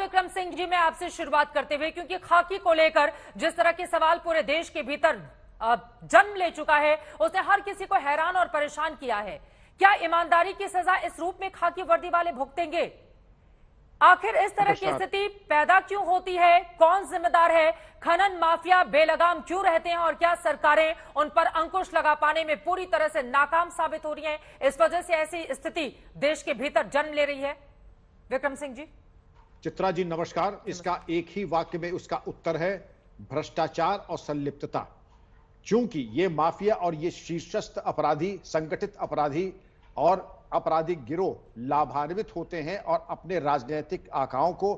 विक्रम सिंह जी, मैं आपसे शुरुआत करते हुए, क्योंकि खाकी को लेकर जिस तरह के सवाल पूरे देश के भीतर जन्म ले चुका है, उसने हर किसी को हैरान और परेशान किया है। क्या ईमानदारी की सजा इस रूप में खाकी वर्दी वाले भुगतेंगे? आखिर इस तरह की स्थिति पैदा क्यों होती है? कौन जिम्मेदार है? खनन माफिया बेलगाम क्यों रहते हैं और क्या सरकारें उन पर अंकुश लगा पाने में पूरी तरह से नाकाम साबित हो रही हैं? इस वजह से ऐसी स्थिति देश के भीतर जन्म ले रही है। विक्रम सिंह जी। चित्रा जी नमस्कार। इसका एक ही वाक्य में उसका उत्तर है भ्रष्टाचार और संलिप्तता। क्योंकि ये माफिया और ये शीर्षस्थ अपराधी, संगठित अपराधी और आपराधिक गिरोह लाभान्वित होते हैं और अपने राजनीतिक आकाओं को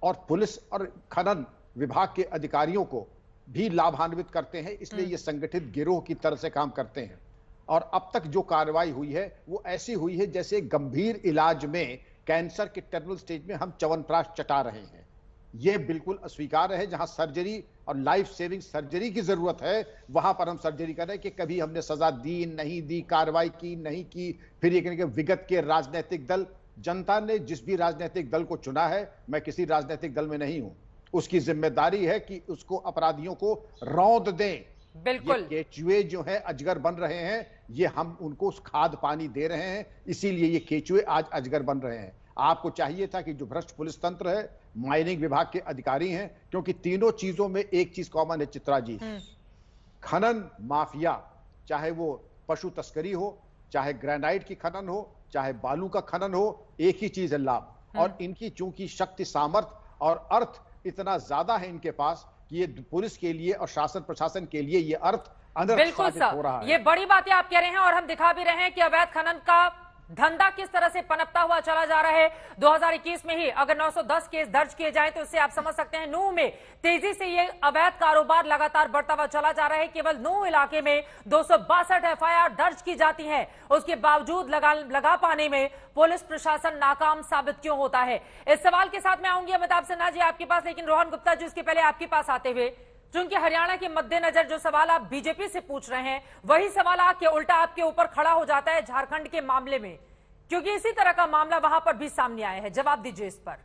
और पुलिस और खनन विभाग के अधिकारियों को भी लाभान्वित करते हैं। इसलिए ये संगठित गिरोह की तरह से काम करते हैं। और अब तक जो कार्रवाई हुई है वो ऐसी हुई है जैसे गंभीर इलाज में कैंसर के टर्मिनल स्टेज में हम च्यवनप्राश चटा रहे हैं। यह बिल्कुल अस्वीकार्य है। जहां सर्जरी और लाइफ सेविंग सर्जरी की जरूरत है वहां पर हम सर्जरी कर रहे हैं कि कभी हमने सजा दी नहीं दी, कार्रवाई की नहीं की। फिर ये कहने के विगत के राजनीतिक दल, जनता ने जिस भी राजनीतिक दल को चुना है, मैं किसी राजनीतिक दल में नहीं हूं, उसकी जिम्मेदारी है कि उसको अपराधियों को रौंद दें। बिल्कुल। ये केचुए जो है अजगर बन रहे हैं, ये हम उनको खाद पानी दे रहे हैं, इसीलिए ये केचुए आज अजगर बन रहे हैं। आपको चाहिए था कि जो भ्रष्ट पुलिस तंत्र है, माइनिंग विभाग के अधिकारी हैं, क्योंकि तीनों चीजों में एक चीज कॉमन है चित्रा जी, खनन माफिया, चाहे वो पशु तस्करी हो, चाहे ग्रेनाइट की खनन हो, चाहे बालू का खनन हो, एक ही चीज है लाभ। और इनकी चूंकि शक्ति, सामर्थ्य और अर्थ इतना ज्यादा है इनके पास कि ये पुलिस के लिए और शासन प्रशासन के लिए ये अर्थ अनर्थ साबित हो रहा है। ये बड़ी बातें आप कह रहे हैं और हम दिखा भी रहे हैं कि अवैध खनन का धंधा किस तरह से पनपता हुआ चला जा रहा है। 2021 में ही अगर 910 केस दर्ज किए जाएं तो इससे आप समझ सकते हैं नूह में तेजी से ये अवैध कारोबार लगातार बढ़ता हुआ चला जा रहा है। केवल नूह इलाके में 262 एफआईआर दर्ज की जाती हैं, उसके बावजूद लगा पाने में पुलिस प्रशासन नाकाम साबित क्यों होता है? इस सवाल के साथ मैं आऊंगी अमिताभ सिन्हा जी आपके पास, लेकिन रोहन गुप्ता जी उसके पहले आपके पास आते हुए, क्योंकि हरियाणा के मद्देनजर जो सवाल आप बीजेपी से पूछ रहे हैं वही सवाल आके उल्टा आपके ऊपर खड़ा हो जाता है झारखंड के मामले में, क्योंकि इसी तरह का मामला वहां पर भी सामने आया है। जवाब दीजिए इस पर।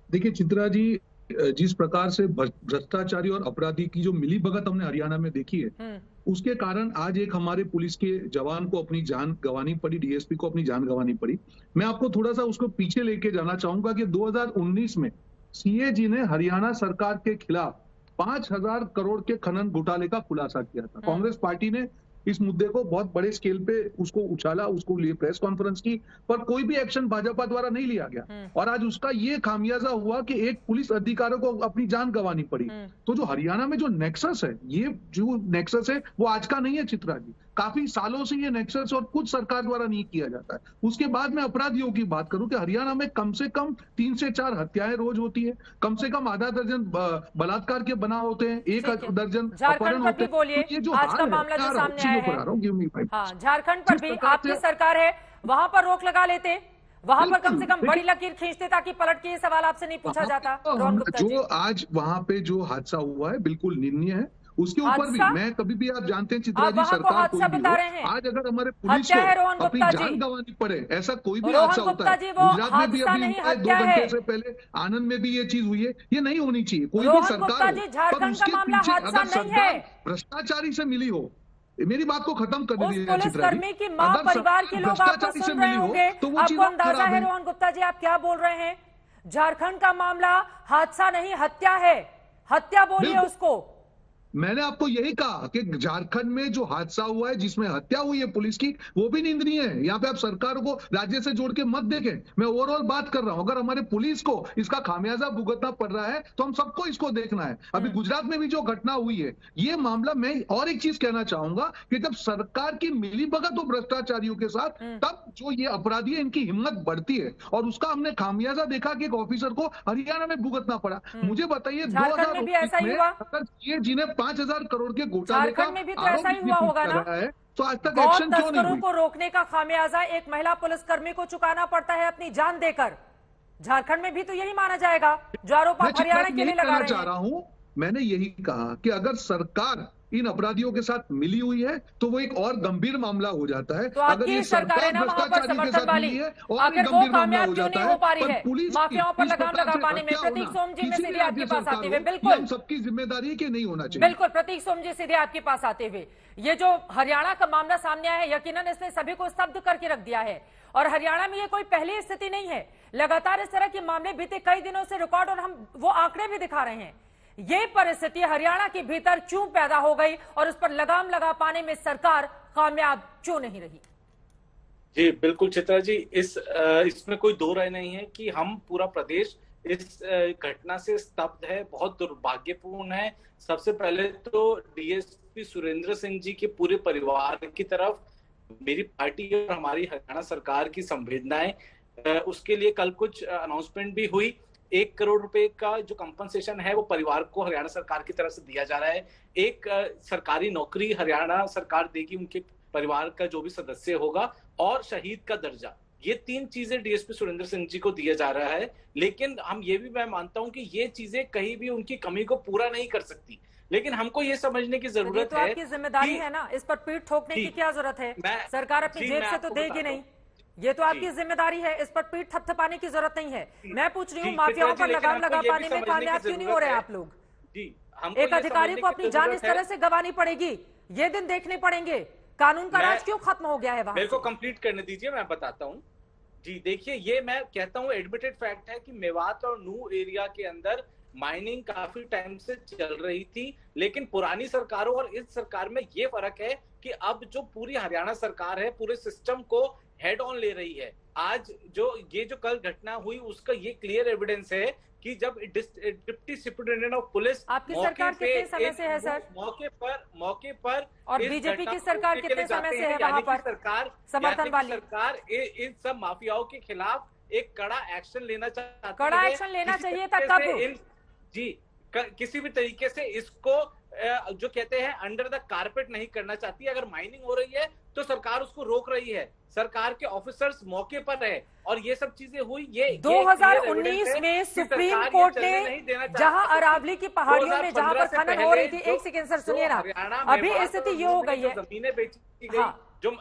देखिए चित्रा जी, जिस प्रकार से भ्रष्टाचारी और अपराधी की जो मिलीभगत हमने हरियाणा में देखी है, उसके कारण आज एक हमारे पुलिस के जवान को अपनी जान गंवानी पड़ी, डीएसपी को अपनी जान गंवानी पड़ी। मैं आपको थोड़ा सा उसको पीछे लेके जाना चाहूंगा कि 2019 में सीएजी ने हरियाणा सरकार के खिलाफ 5,000 करोड़ के खनन घोटाले का खुलासा किया था। कांग्रेस पार्टी ने इस मुद्दे को बहुत बड़े स्केल पे उसको उछाला, उसको लिए प्रेस कॉन्फ्रेंस की, पर कोई भी एक्शन भाजपा द्वारा नहीं लिया गया। और आज उसका ये खामियाजा हुआ कि एक पुलिस अधिकारी को अपनी जान गंवानी पड़ी। तो जो हरियाणा में जो नेक्सस है, ये जो नेक्सस है वो आज का नहीं है चित्रा जी, काफी सालों से ये नेक्सस और कुछ सरकार द्वारा नहीं किया जाता है। उसके बाद मैं अपराधियों की बात करूं कि हरियाणा में कम से कम 3 से 4 हत्याएं रोज होती है, कम से कम आधा दर्जन बलात्कार के बना होते हैं, 1 दर्जन अपहरण होते हैं। ये जो आज का मामला जो सामने आया है, झारखंड पर भी आपकी सरकार है, वहां पर रोक लगा लेते, वहां पर कम से कम बड़ी लकीर खींचते ताकि पलट के ये सवाल आपसे नहीं पूछा जाता। जो आज वहां पे जो हादसा हुआ है बिल्कुल निंदनीय है। उसके ऊपर भी मैं कभी भी, आप जानते हैं चित्रा जी, सरकार कोई भी हो, आज अगर हमारे पुलिस को अपनी जान गंवानी पड़े, ऐसा कोई भी हादसा होता है। गुजरात में भी अभी 2 घंटे से पहले आनंद में भी ये चीज हुई है, ये नहीं होनी चाहिए। कोई भी सरकार हो, पर उसके पीछे अगर सरकार भ्रष्टाचारी से मिली हो, मेरी बात को खत्म कर दीजिए चित्रा जी, की मां परिवार के लोग आपको सुन रहे होंगे, आपको अंदाजा है रोहन गुप्ता जी आप क्या बोल रहे हैं? झारखंड का मामला हादसा नहीं हत्या है, हत्या बोलिए उसको। मैंने आपको यही कहा कि झारखंड में जो हादसा हुआ है जिसमें हत्या हुई है पुलिस की, वो भी निंदनीय है। यहाँ पे आप सरकार को राज्य से जोड़ के मत देखें, मैं ओवरऑल बात कर रहा हूं। अगर हमारे पुलिस को इसका खामियाजा भुगतना पड़ रहा है तो हम सबको इसको देखना है। अभी गुजरात में भी जो घटना हुई है, ये मामला, मैं और एक चीज कहना चाहूंगा कि जब सरकार की मिलीभगत हो भ्रष्टाचारियों के साथ, तब जो ये अपराधी है इनकी हिम्मत बढ़ती है, और उसका हमने खामियाजा देखा कि एक ऑफिसर को हरियाणा में भुगतना पड़ा। मुझे बताइए 2019 में अगर ये जिन्हें 5,000 करोड़ के घोटाले का में भी तो ऐसा ही हुआ होगा ना, तो आज तक एक्शन क्यों नहीं हुई? को रोकने का खामियाजा एक महिला पुलिसकर्मी को चुकाना पड़ता है अपनी जान देकर। झारखंड में भी तो यही माना जाएगा जो आरोप आप हरियाणा के लिए लगा रहे हैं। चाह रहा हूं, मैंने यही कहा कि अगर सरकार इन अपराधियों के साथ मिली हुई है तो वो एक और गंभीर मामला हो जाता है। तो अगर आपकी ये सरकारें सरकार ना वहां पर भ्रष्टाचारी के समर्थन साथ वाली, मिली है और आखिर एक वो गंभीर मामला कामयाब हो क्यों जाता नहीं है। हो पा रही पर है पुलिस की माफियाओं पर इस लगाम प्रकार लगा से पाने में? हत्या प्रतीक होना सोम जी, मैं किसी सीधे भी आपके राज्य पास सरकार आते हो, हुए, ये बिल्कुल हम सबकी जिम्मेदारी है कि नहीं होना चाहिए। बिल्कुल प्रतीक सोम जी, सीधे आपके पास आते हुए, ये जो हरियाणा का मामला सामने आया है, यकीनन इसने सभी को स्तब्ध करके रख दिया है। और हरियाणा में ये कोई पहली स्थिति नहीं है, लगातार इस तरह के मामले बीते कई दिनों से रिकॉर्ड, और हम वो आंकड़े भी दिखा रहे हैं। ये परिस्थिति हरियाणा के भीतर क्यों पैदा हो गई और उस पर लगाम लगा पाने में सरकार कामयाब क्यों नहीं रही? जी बिल्कुल चित्रा जी, इसमें कोई दो राय नहीं है कि हम पूरा प्रदेश इस घटना से स्तब्ध है, बहुत दुर्भाग्यपूर्ण है। सबसे पहले तो डीएसपी सुरेंद्र सिंह जी के पूरे परिवार की तरफ मेरी पार्टी और हमारी हरियाणा सरकार की संवेदनाएं, उसके लिए कल कुछ अनाउंसमेंट भी हुई। 1 करोड़ रुपए का जो कंपनसेशन है वो परिवार को हरियाणा सरकार की तरफ से दिया जा रहा है। एक सरकारी नौकरी हरियाणा सरकार देगी उनके परिवार का जो भी सदस्य होगा, और शहीद का दर्जा, ये 3 चीजें डीएसपी सुरेंद्र सिंह जी को दिया जा रहा है। लेकिन हम ये भी मैं मानता हूं कि ये चीजें कहीं भी उनकी कमी को पूरा नहीं कर सकती, लेकिन हमको ये समझने की जरूरत तो है, आपकी जिम्मेदारी है ना, इस पर पीठ ठोकने की क्या जरूरत है? सरकार अपनी जेब से तो देगी नहीं, ये तो आपकी जिम्मेदारी है, इस पर पीठ थपथपाने की जरूरत नहीं है। मैं पूछ रही हूँ माफियाओं पर लगाम लगा पाने में कामयाब क्यों नहीं हो रहे आप लोग? एक अधिकारी को अपनी जान इस तरह से गंवानी पड़ेगी, ये दिन देखने पड़ेंगे। कानून का राज क्यों खत्म हो गया है वहां? मेरे को कंप्लीट करने दीजिए, मैं बताता हूँ। जी देखिए, ये मैं कहता हूँ एडमिटेड फैक्ट है कि मेवात और नूह एरिया के अंदर माइनिंग काफी टाइम से चल रही थी, लेकिन पुरानी सरकारों और इस सरकार में ये फर्क है कि अब जो पूरी हरियाणा सरकार है पूरे सिस्टम को हेड ऑन ले रही है। आज जो कल घटना हुई उसका ये क्लियर एविडेंस है कि जब डिप्टी सुपरिटेंडेंट ऑफ पुलिस आपकी सरकार कितने समय से है सर? मौके पर और बीजेपी की सरकार कितने समय से है वहां पर? सरकार समर्थन वाली सरकार इन सब माफियाओं के खिलाफ एक कड़ा एक्शन लेना चाहती है। कड़ा एक्शन लेना चाहिए था कब? जी किसी भी तरीके से इसको जो कहते हैं अंडर द कारपेट नहीं करना चाहती। अगर माइनिंग हो रही है तो सरकार उसको रोक रही है, सरकार के ऑफिसर्स मौके पर है, और ये सब चीजें हुई। ये 2019 में सुप्रीम कोर्ट ने जहां अरावली की पहाड़ियों में जहां पर खनन हो रही थी, एक सेकेंड सर सुनिए ना, अभी स्थिति ये हो गई है, जमीनें बेची गई। जो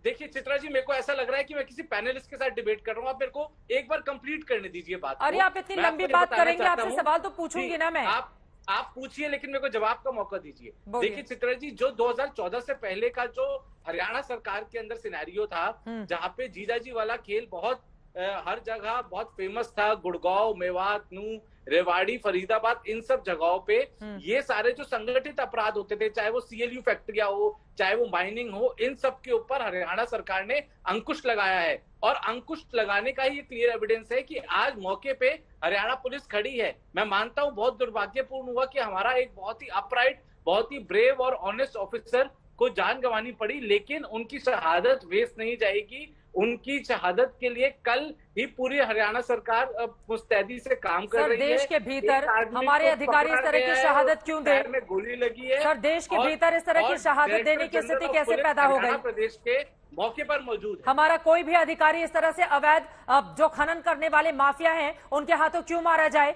देखिए चित्रा जी, मेरे को ऐसा लग रहा है कि मैं किसी पैनलिस्ट के साथ डिबेट कर रहा हूँ। आप मेरे को एक बार कंप्लीट करने दीजिए बात। अरे आप इतनी लंबी बात करेंगे, आपसे सवाल तो पूछूंगी ना मैं। आप पूछिए, लेकिन मेरे को जवाब का मौका दीजिए। देखिए चित्रा जी, जो 2014 से पहले का जो हरियाणा सरकार के अंदर सिनेरियो था, जहाँ पे जीजाजी वाला खेल बहुत हर जगह बहुत फेमस था, गुड़गांव, मेवात, नूह, रेवाड़ी, फरीदाबाद, इन सब जगहों पे ये सारे जो संगठित अपराध होते थे, चाहे वो सीएलयू फैक्ट्रियां हो, चाहे वो माइनिंग हो, इन सब के ऊपर हरियाणा सरकार ने अंकुश लगाया है। और अंकुश लगाने का ही क्लियर एविडेंस है कि आज मौके पे हरियाणा पुलिस खड़ी है। मैं मानता हूं बहुत दुर्भाग्यपूर्ण हुआ कि हमारा एक बहुत ही अपराइट, बहुत ही ब्रेव और ऑनेस्ट ऑफिसर को जान गंवानी पड़ी, लेकिन उनकी शहादत वेस्ट नहीं जाएगी। उनकी शहादत के लिए कल ही पूरी हरियाणा सरकार मुस्तैदी से काम कर रही है। देश के भीतर हमारे अधिकारी इस तरह की शहादत क्यों दे? में गोली लगी है सर, देश के भीतर इस तरह की शहादत देने की स्थिति कैसे पैदा हो गई? प्रदेश के मौके पर मौजूद है। हमारा कोई भी अधिकारी इस तरह से अवैध जो खनन करने वाले माफिया हैं उनके हाथों क्यों मारा जाए?